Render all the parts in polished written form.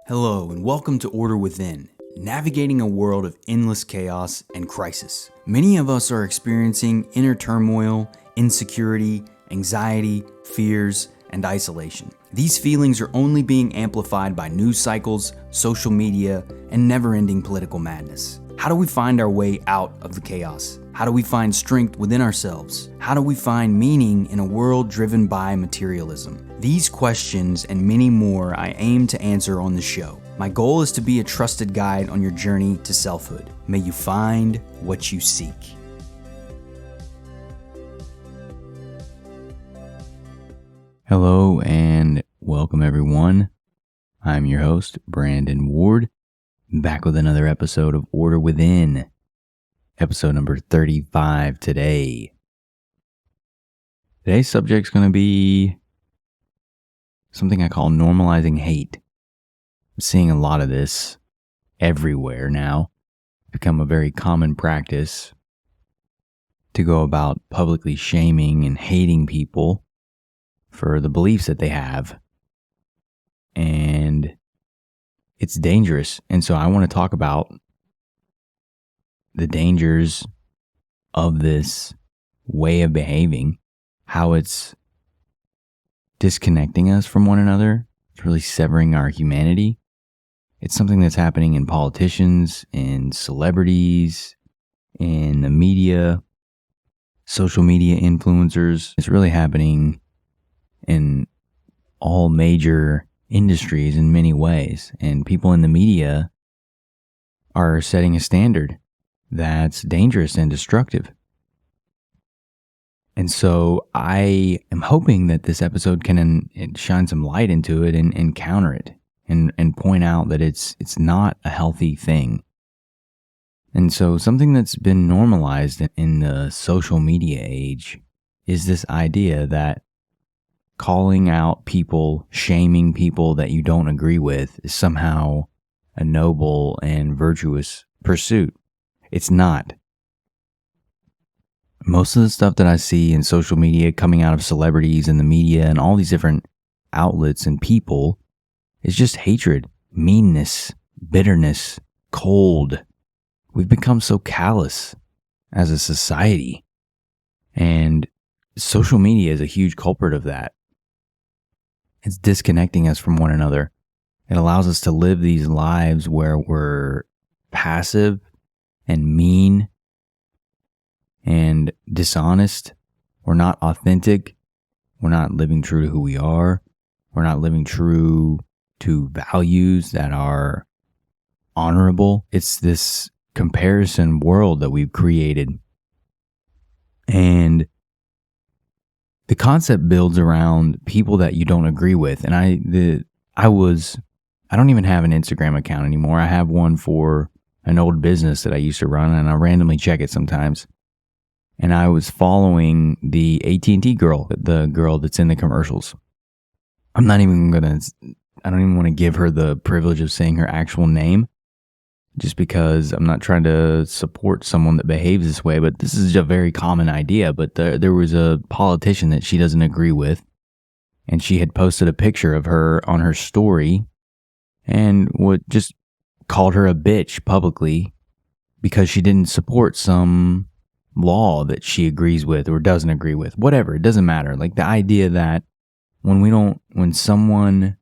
Hello and welcome to Order Within, navigating a world of endless chaos and crisis. Many of us are experiencing inner turmoil, insecurity, anxiety, fears, and isolation. These feelings are only being amplified by news cycles, social media, and never-ending political madness. How do we find our way out of the chaos? How do we find strength within ourselves? How do we find meaning in a world driven by materialism? These questions and many more I aim to answer on the show. My goal is to be a trusted guide on your journey to selfhood. May you find what you seek. Hello and welcome everyone. I'm your host, Brandon Ward, back with another episode of Order Within. Episode number 35 today. Today's subject is going to be something I call normalizing hate. I'm seeing a lot of this everywhere now. It's become a very common practice to go about publicly shaming and hating people for the beliefs that they have. And it's dangerous. And so I want to talk about the dangers of this way of behaving, how it's disconnecting us from one another. It's really severing our humanity. It's something that's happening in politicians, in celebrities, in the media, social media influencers. It's really happening in all major industries in many ways. And people in the media are setting a standard that's dangerous and destructive. And so I am hoping that this episode can shine some light into it and counter it and point out that it's not a healthy thing. And so something that's been normalized in the social media age is this idea that calling out people, shaming people that you don't agree with is somehow a noble and virtuous pursuit. It's not. Most of the stuff that I see in social media coming out of celebrities and the media and all these different outlets and people is just hatred, meanness, bitterness, cold. We've become so callous as a society. And social media is a huge culprit of that. It's disconnecting us from one another. It allows us to live these lives where we're passive and mean and dishonest. We're not authentic. We're not living true to who we are. We're not living true to values that are honorable. It's this comparison world that we've created. And the concept builds around people that you don't agree with. And I don't even have an Instagram account anymore. I have one for an old business that I used to run, and I randomly check it sometimes. And I was following the AT&T girl, the girl that's in the commercials. I don't even want to give her the privilege of saying her actual name, just because I'm not trying to support someone that behaves this way, but this is a very common idea. But there was a politician that she doesn't agree with, and she had posted a picture of her on her story and just called her a bitch publicly because she didn't support some law that she agrees with or doesn't agree with. Whatever, it doesn't matter. Like the idea that when someone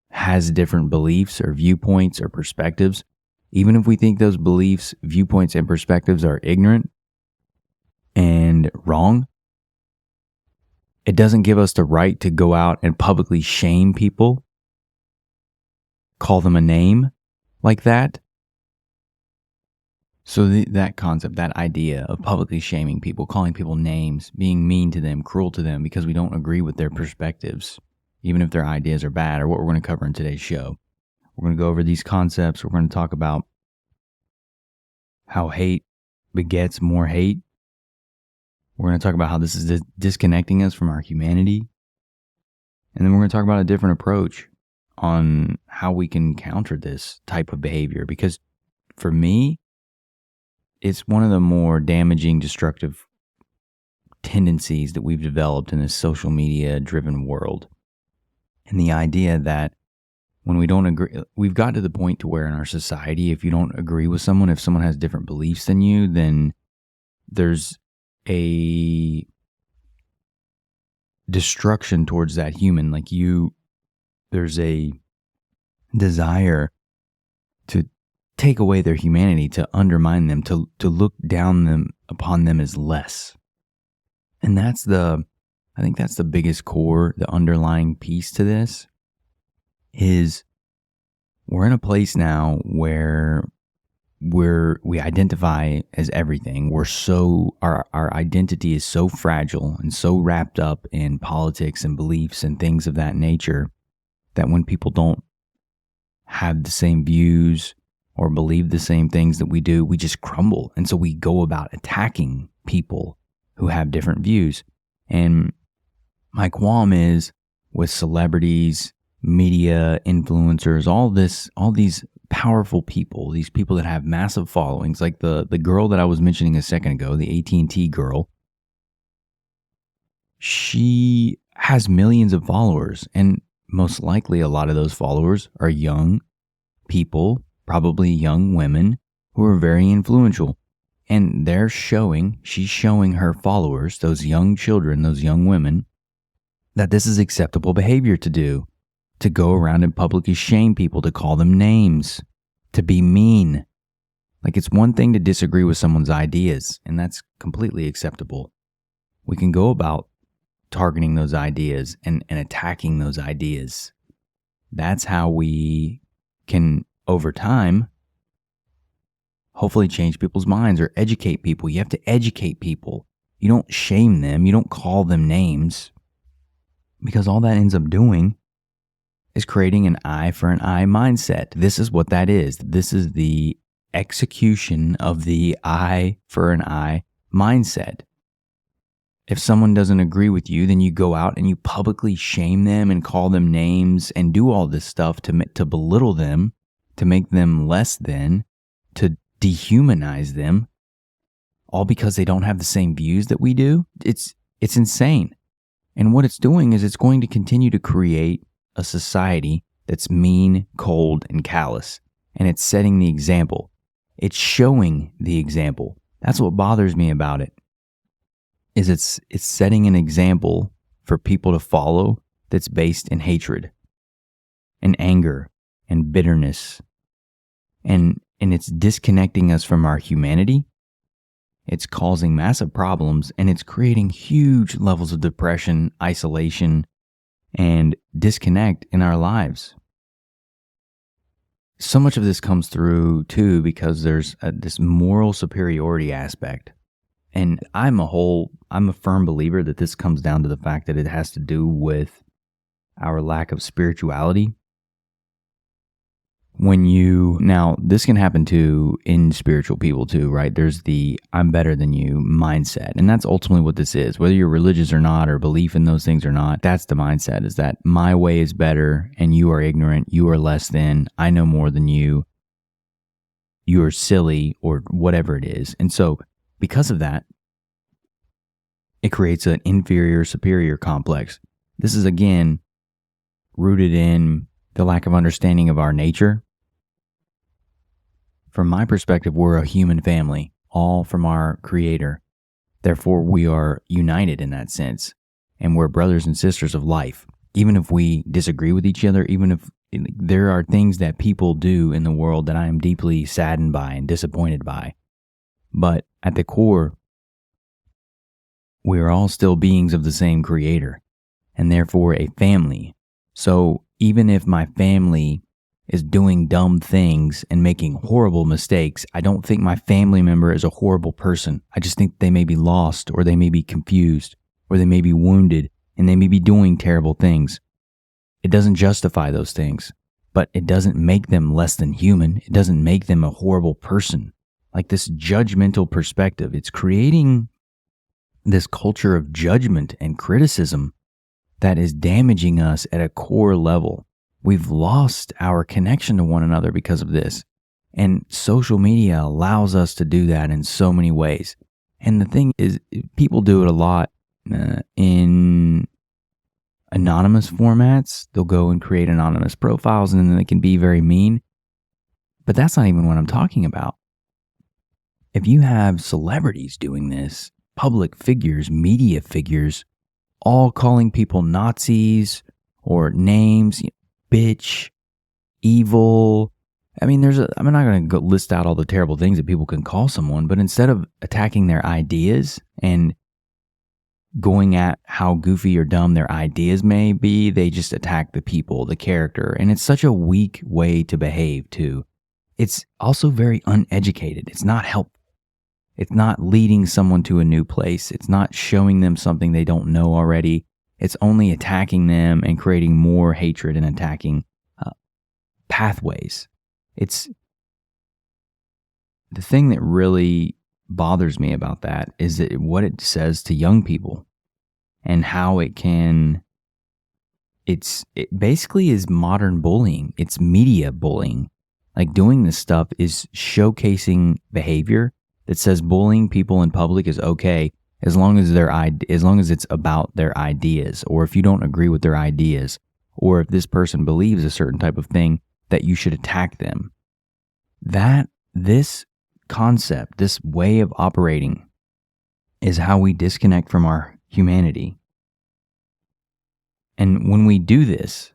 has different beliefs or viewpoints or perspectives, even if we think those beliefs, viewpoints, and perspectives are ignorant and wrong, it doesn't give us the right to go out and publicly shame people, call them a name like that. So that concept, that idea of publicly shaming people, calling people names, being mean to them, cruel to them because we don't agree with their perspectives, even if their ideas are bad, are what we're going to cover in today's show. We're going to go over these concepts. We're going to talk about how hate begets more hate. We're going to talk about how this is disconnecting us from our humanity. And then we're going to talk about a different approach on how we can counter this type of behavior. Because for me, it's one of the more damaging, destructive tendencies that we've developed in this social media driven world. And the idea that when we don't agree, we've got to the point to where in our society, if you don't agree with someone, if someone has different beliefs than you, then there's a destruction towards that human. Like there's a desire to take away their humanity, to undermine them, to look down upon them as less. And I think that's the biggest core, the underlying piece to this is we're in a place now where we identify as everything. Our identity is so fragile and so wrapped up in politics and beliefs and things of that nature that when people don't have the same views or believe the same things that we do, we just crumble. And so we go about attacking people who have different views. And my qualm is with celebrities, media, influencers, all these powerful people, these people that have massive followings, like the girl that I was mentioning a second ago, the AT&T girl. She has millions of followers, and most likely a lot of those followers are young people, probably young women who are very influential. And she's showing her followers, those young children, those young women, that this is acceptable behavior to do, to go around and publicly shame people, to call them names, to be mean. Like, it's one thing to disagree with someone's ideas, and that's completely acceptable. We can go about targeting those ideas and attacking those ideas. That's how we can, over time, hopefully change people's minds or educate people. You have to educate people. You don't shame them. You don't call them names, because all that ends up doing is creating an eye for an eye mindset. This is what that is. This is the execution of the eye for an eye mindset. If someone doesn't agree with you, then you go out and you publicly shame them and call them names and do all this stuff to belittle them, to make them less than, to dehumanize them, all because they don't have the same views that we do. It's insane. And what it's doing is it's going to continue to create a society that's mean, cold, and callous. And it's setting the example. It's showing the example. That's what bothers me about it. Is it's setting an example for people to follow that's based in hatred and anger and bitterness. And it's disconnecting us from our humanity. It's causing massive problems, and it's creating huge levels of depression, isolation, and disconnect in our lives. So much of this comes through, too, because there's this moral superiority aspect. And I'm a firm believer that this comes down to the fact that it has to do with our lack of spirituality. Now this can happen too in spiritual people too, right? There's the I'm better than you mindset. And that's ultimately what this is. Whether you're religious or not, or belief in those things or not, that's the mindset, is that my way is better and you are ignorant, you are less than, I know more than you are silly, or whatever it is. And so because of that, it creates an inferior superior complex. This is again rooted in the lack of understanding of our nature. From my perspective, we're a human family, all from our Creator. Therefore, we are united in that sense, and we're brothers and sisters of life. Even if we disagree with each other, even if there are things that people do in the world that I am deeply saddened by and disappointed by, but at the core, we are all still beings of the same Creator, and therefore a family. So even if my family is doing dumb things and making horrible mistakes, I don't think my family member is a horrible person. I just think they may be lost, or they may be confused, or they may be wounded, and they may be doing terrible things. It doesn't justify those things, but it doesn't make them less than human. It doesn't make them a horrible person. Like this judgmental perspective, it's creating this culture of judgment and criticism that is damaging us at a core level. We've lost our connection to one another because of this. And social media allows us to do that in so many ways. And the thing is, people do it a lot in anonymous formats. They'll go and create anonymous profiles, and then they can be very mean. But that's not even what I'm talking about. If you have celebrities doing this, public figures, media figures, all calling people Nazis or names, bitch, evil. I mean, I'm not going to list out all the terrible things that people can call someone, but instead of attacking their ideas and going at how goofy or dumb their ideas may be, they just attack the people, the character. And it's such a weak way to behave too. It's also very uneducated. It's not helpful. It's not leading someone to a new place. It's not showing them something they don't know already. It's only attacking them and creating more hatred and attacking pathways. It's the thing that really bothers me about that is that what it says to young people and how it basically is modern bullying. It's media bullying. Like, doing this stuff is showcasing behavior that says bullying people in public is okay as long as it's about their ideas, or if you don't agree with their ideas, or if this person believes a certain type of thing, that you should attack them. This concept, this way of operating, is how we disconnect from our humanity. And when we do this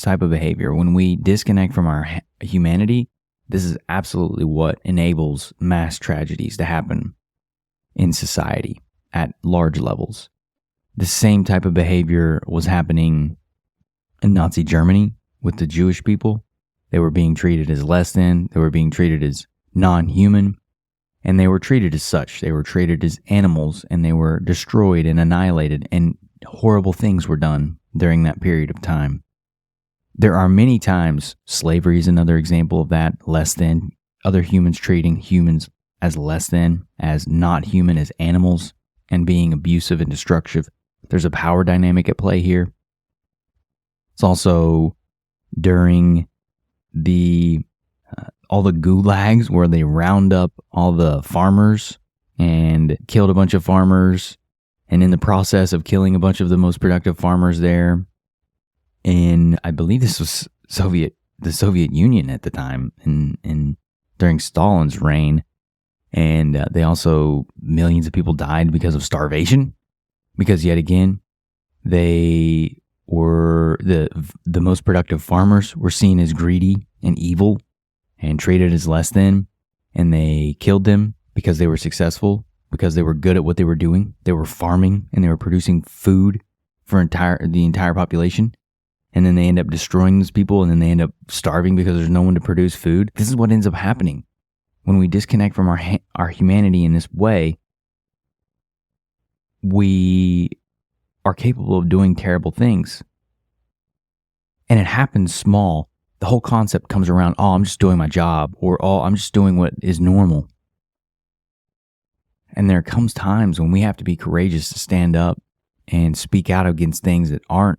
type of behavior, when we disconnect from our humanity, this is absolutely what enables mass tragedies to happen in society at large levels. The same type of behavior was happening in Nazi Germany with the Jewish people. They were being treated as less than, they were being treated as non-human, and they were treated as such. They were treated as animals, and they were destroyed and annihilated, and horrible things were done during that period of time. There are many times, slavery is another example of that, less than, other humans treating humans as less than, as not human, as animals, and being abusive and destructive. There's a power dynamic at play here. It's also during all the gulags where they round up all the farmers and killed a bunch of farmers, and in the process of killing a bunch of the most productive farmers there, I believe this was the Soviet Union at the time, during Stalin's reign, and they also, millions of people died because of starvation, because yet again, they were the most productive farmers were seen as greedy and evil and treated as less than, and they killed them because they were successful, because they were good at what they were doing. They were farming and they were producing food for the entire population. And then they end up destroying those people, and then they end up starving because there's no one to produce food. This is what ends up happening when we disconnect from our humanity in this way. We are capable of doing terrible things. And it happens small. The whole concept comes around, oh, I'm just doing my job, or oh, I'm just doing what is normal. And there comes times when we have to be courageous to stand up and speak out against things that aren't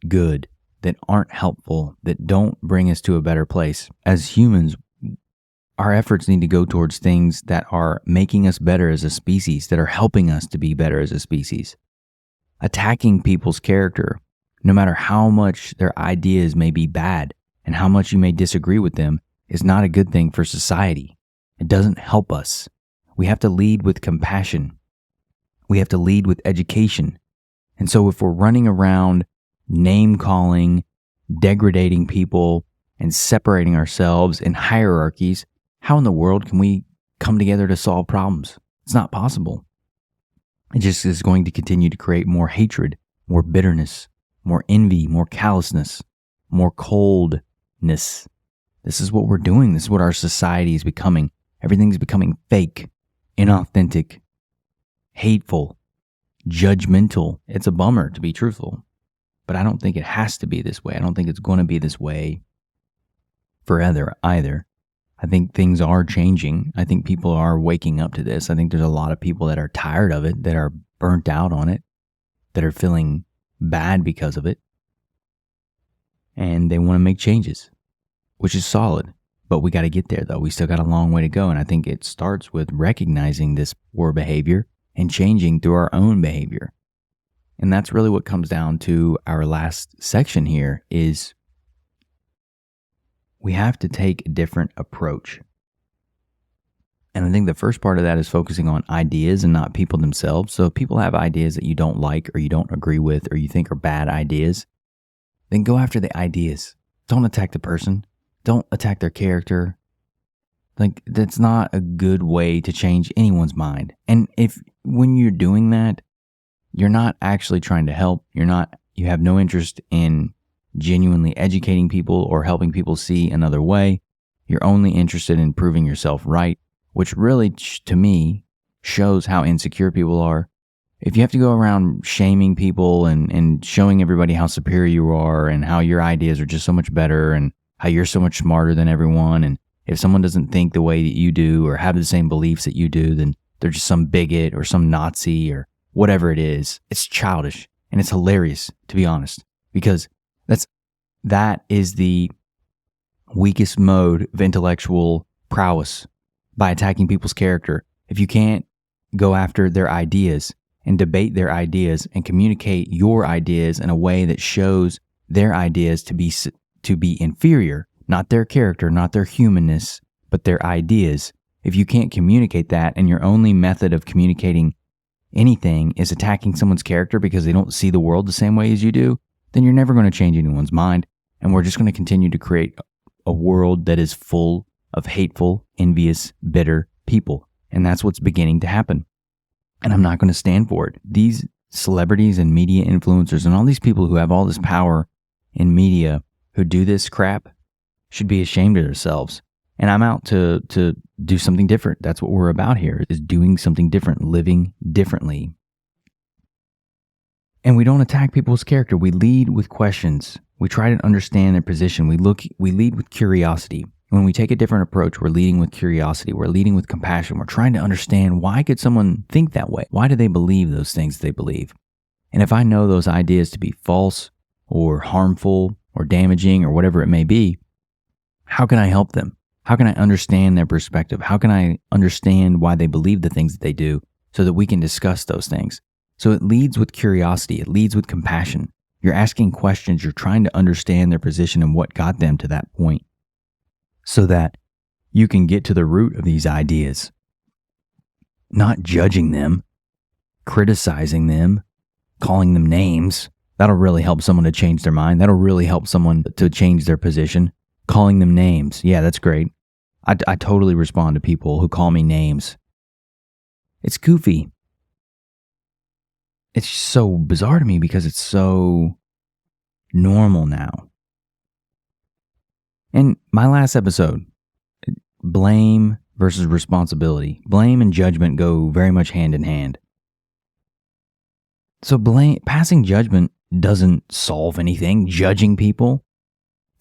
good, that aren't helpful, that don't bring us to a better place. As humans, our efforts need to go towards things that are making us better as a species, that are helping us to be better as a species. Attacking people's character, no matter how much their ideas may be bad and how much you may disagree with them, is not a good thing for society. It doesn't help us. We have to lead with compassion. We have to lead with education. And so if we're running around name-calling, degrading people, and separating ourselves in hierarchies, how in the world can we come together to solve problems? It's not possible. It just is going to continue to create more hatred, more bitterness, more envy, more callousness, more coldness. This is what we're doing. This is what our society is becoming. Everything's becoming fake, inauthentic, hateful, judgmental. It's a bummer, to be truthful. But I don't think it has to be this way. I don't think it's going to be this way forever either. I think things are changing. I think people are waking up to this. I think there's a lot of people that are tired of it, that are burnt out on it, that are feeling bad because of it. And they want to make changes, which is solid. But we got to get there, though. We still got a long way to go. And I think it starts with recognizing this poor behavior and changing through our own behavior. And that's really what comes down to our last section here is we have to take a different approach. And I think the first part of that is focusing on ideas and not people themselves. So if people have ideas that you don't like or you don't agree with or you think are bad ideas, then go after the ideas. Don't attack the person. Don't attack their character. Like, that's not a good way to change anyone's mind. And when you're doing that, you're not actually trying to help. You have no interest in genuinely educating people or helping people see another way. You're only interested in proving yourself right, which really, to me, shows how insecure people are. If you have to go around shaming people and showing everybody how superior you are and how your ideas are just so much better and how you're so much smarter than everyone, and if someone doesn't think the way that you do or have the same beliefs that you do, then they're just some bigot or some Nazi or whatever it is. It's childish and it's hilarious, to be honest, because that is the weakest mode of intellectual prowess, by attacking people's character. If you can't go after their ideas and debate their ideas and communicate your ideas in a way that shows their ideas to be inferior, not their character, not their humanness, but their ideas. If you can't communicate that and your only method of communicating anything is attacking someone's character because they don't see the world the same way as you do, then you're never going to change anyone's mind. And we're just going to continue to create a world that is full of hateful, envious, bitter people. And that's what's beginning to happen. And I'm not going to stand for it. These celebrities and media influencers and all these people who have all this power in media who do this crap should be ashamed of themselves. And I'm out to do something different. That's what we're about here, is doing something different, living differently. And we don't attack people's character. We lead with questions. We try to understand their position. We lead with curiosity. When we take a different approach, we're leading with curiosity. We're leading with compassion. We're trying to understand, why could someone think that way? Why do they believe those things they believe? And if I know those ideas to be false or harmful or damaging or whatever it may be, how can I help them? How can I understand their perspective? How can I understand why they believe the things that they do so that we can discuss those things? So it leads with curiosity. It leads with compassion. You're asking questions. You're trying to understand their position and what got them to that point so that you can get to the root of these ideas. Not judging them, criticizing them, calling them names. That'll really help someone to change their mind. That'll really help someone to change their position. Calling them names. Yeah, that's great. I totally respond to people who call me names. It's goofy. It's so bizarre to me because it's so normal now. And my last episode, blame versus responsibility. Blame and judgment go very much hand in hand. So passing judgment doesn't solve anything. Judging people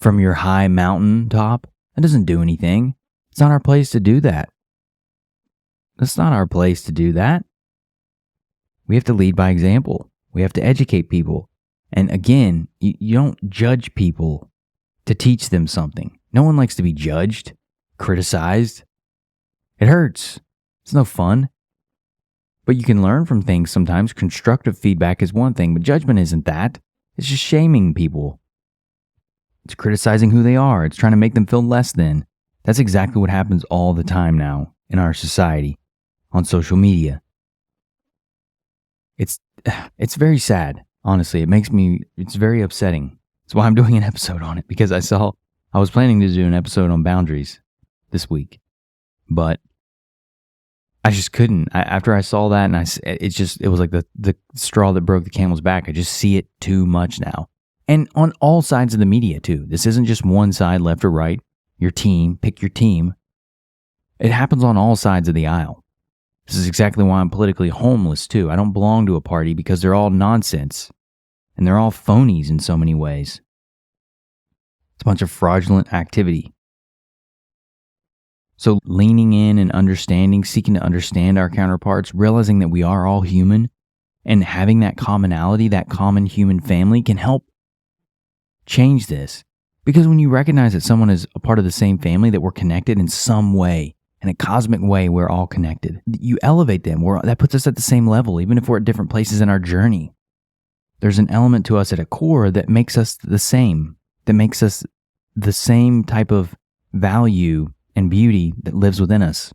from your high mountain top, that doesn't do anything. It's not our place to do that. That's not our place to do that. We have to lead by example. We have to educate people. And again, you don't judge people to teach them something. No one likes to be judged, criticized. It hurts. It's no fun. But you can learn from things sometimes. Constructive feedback is one thing, but judgment isn't that. It's just shaming people. It's criticizing who they are. It's trying to make them feel less than. That's exactly what happens all the time now in our society, on social media. It's very sad, honestly. It's very upsetting. That's why I'm doing an episode on it, because I was planning to do an episode on boundaries this week, but I just couldn't. After I saw that, and it was like the straw that broke the camel's back. I just see it too much now. And on all sides of the media too. This isn't just one side, left or right. Your team, pick your team. It happens on all sides of the aisle. This is exactly why I'm politically homeless too. I don't belong to a party because they're all nonsense. And they're all phonies in so many ways. It's a bunch of fraudulent activity. So leaning in and understanding, seeking to understand our counterparts, realizing that we are all human, and having that commonality, that common human family can help change this. Because when you recognize that someone is a part of the same family, that we're connected in some way, in a cosmic way, we're all connected. You elevate them. That puts us at the same level, even if we're at different places in our journey. There's an element to us at a core that makes us the same, that makes us the same type of value and beauty that lives within us,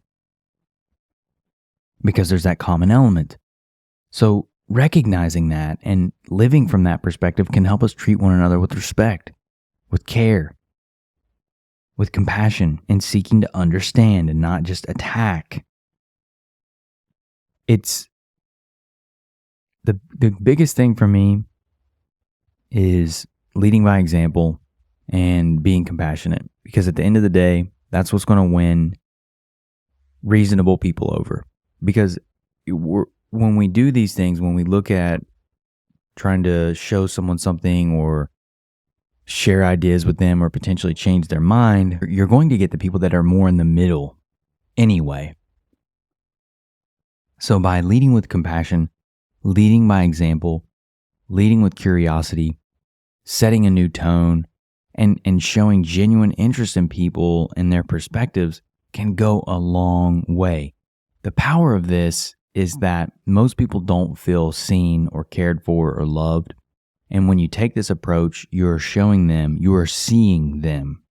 because there's that common element. So recognizing that and living from that perspective can help us treat one another with respect, with care, with compassion, and seeking to understand and not just attack. It's the biggest thing for me is leading by example and being compassionate, because at the end of the day, that's what's going to win reasonable people over. Because when we do these things, when we look at trying to show someone something or share ideas with them or potentially change their mind, you're going to get the people that are more in the middle anyway. So by leading with compassion, leading by example, leading with curiosity, setting a new tone, and showing genuine interest in people and their perspectives can go a long way. The power of this is that most people don't feel seen or cared for or loved. And when you take this approach, you're showing them, you are seeing them.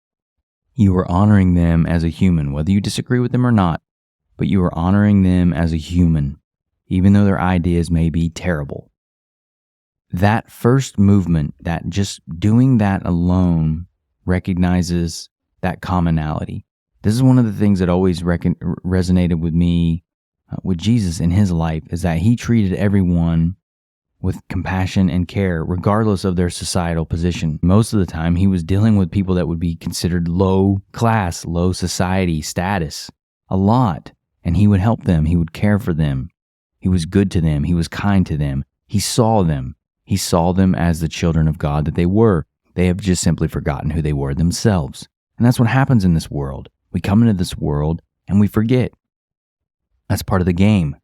You are honoring them as a human, whether you disagree with them or not, but you are honoring them as a human, even though their ideas may be terrible. That first movement, that just doing that alone, recognizes that commonality. This is one of the things that always resonated with me with Jesus in his life, is that he treated everyone with compassion and care, regardless of their societal position. Most of the time, he was dealing with people that would be considered low class, low society status, a lot. And he would help them. He would care for them. He was good to them. He was kind to them. He saw them. He saw them as the children of God that they were. They have just simply forgotten who they were themselves. And that's what happens in this world. We come into this world and we forget. That's part of the game.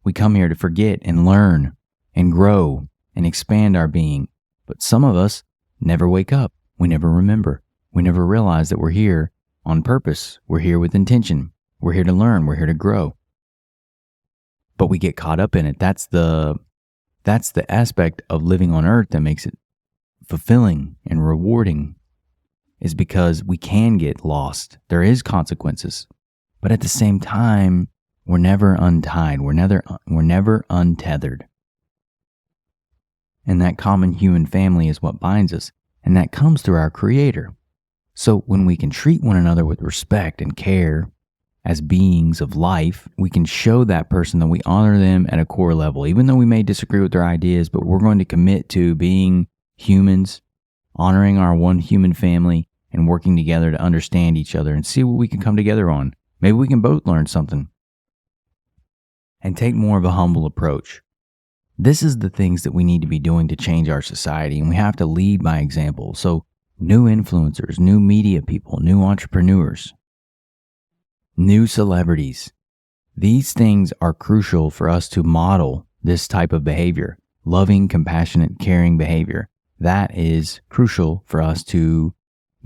We come here to forget and learn and grow and expand our being. But some of us never wake up. We never remember. We never realize that we're here on purpose. We're here with intention. We're here to learn. We're here to grow. But we get caught up in it. That's the aspect of living on earth that makes it fulfilling and rewarding, is because we can get lost. There is consequences. But at the same time, we're never untied. We're never untethered. And that common human family is what binds us. And that comes through our Creator. So when we can treat one another with respect and care as beings of life, we can show that person that we honor them at a core level, even though we may disagree with their ideas, but we're going to commit to being humans, honoring our one human family, and working together to understand each other and see what we can come together on. Maybe we can both learn something and take more of a humble approach. This is the things that we need to be doing to change our society, and we have to lead by example. So new influencers, new media people, new entrepreneurs, new celebrities. These things are crucial for us to model this type of behavior, loving, compassionate, caring behavior. That is crucial for us to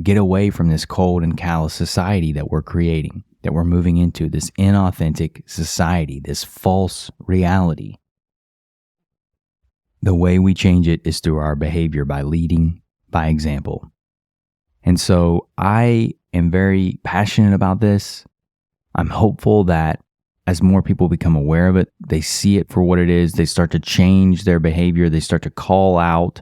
get away from this cold and callous society that we're creating, that we're moving into, this inauthentic society, this false reality. The way we change it is through our behavior, by leading by example. And so I am very passionate about this. I'm hopeful that as more people become aware of it, they see it for what it is, they start to change their behavior, they start to call out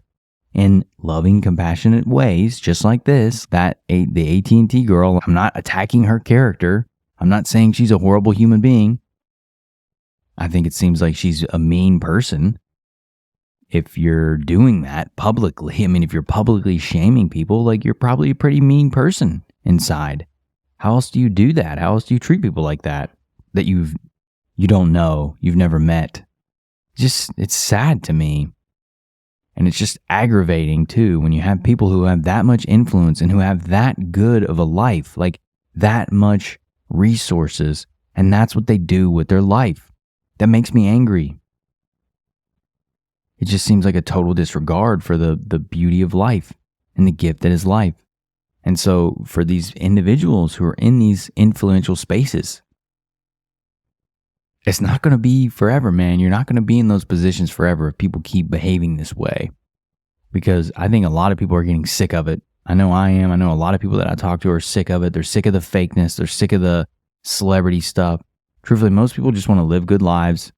in loving, compassionate ways, just like this, the AT&T girl. I'm not attacking her character. I'm not saying she's a horrible human being. I think it seems like she's a mean person. If you're doing that publicly, if you're publicly shaming people, you're probably a pretty mean person inside. How else do you do that? How else do you treat people like that you don't know, you've never met? It's sad to me. And it's just aggravating too when you have people who have that much influence and who have that good of a life, that much resources, and that's what they do with their life. That makes me angry. It just seems like a total disregard for the beauty of life and the gift that is life. And so for these individuals who are in these influential spaces, it's not going to be forever, man. You're not going to be in those positions forever if people keep behaving this way. because I think a lot of people are getting sick of it. I know I am. I know a lot of people that I talk to are sick of it. They're sick of the fakeness. They're sick of the celebrity stuff. Truthfully, most people just want to live good lives,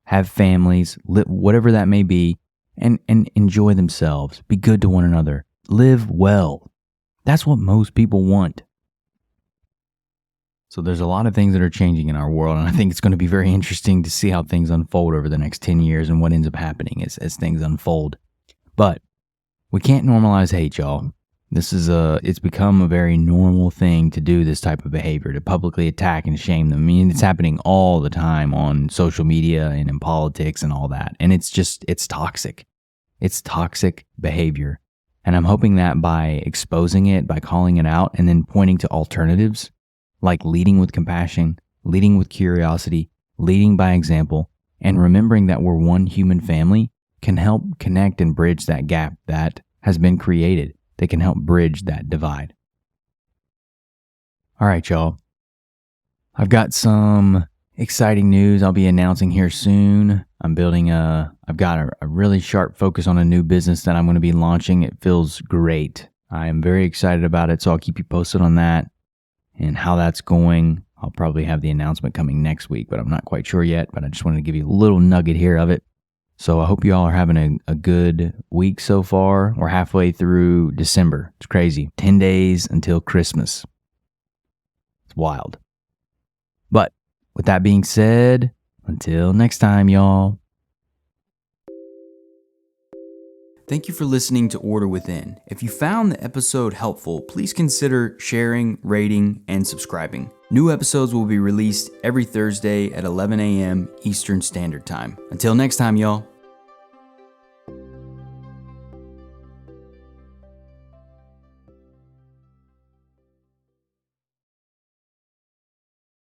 have families, whatever that may be, and enjoy themselves. Be good to one another. Live well. That's what most people want. So there's a lot of things that are changing in our world, and I think it's going to be very interesting to see how things unfold over the next 10 years and what ends up happening as things unfold. But we can't normalize hate, y'all. It's become a very normal thing to do this type of behavior, to publicly attack and shame them. I mean, it's happening all the time on social media and in politics and all that. And it's toxic. It's toxic behavior. And I'm hoping that by exposing it, by calling it out, and then pointing to alternatives, like leading with compassion, leading with curiosity, leading by example, and remembering that we're one human family, can help connect and bridge that gap that has been created. They can help bridge that divide. All right, y'all. I've got some exciting news I'll be announcing here soon. I've got a really sharp focus on a new business that I'm going to be launching. It feels great. I am very excited about it, so I'll keep you posted on that and how that's going. I'll probably have the announcement coming next week, but I'm not quite sure yet. But I just wanted to give you a little nugget here of it. So I hope you all are having a good week so far. We're halfway through December. It's crazy. 10 days until Christmas. It's wild. But with that being said, until next time, y'all. Thank you for listening to Order Within. If you found the episode helpful, please consider sharing, rating, and subscribing. New episodes will be released every Thursday at 11 a.m. Eastern Standard Time. Until next time, y'all.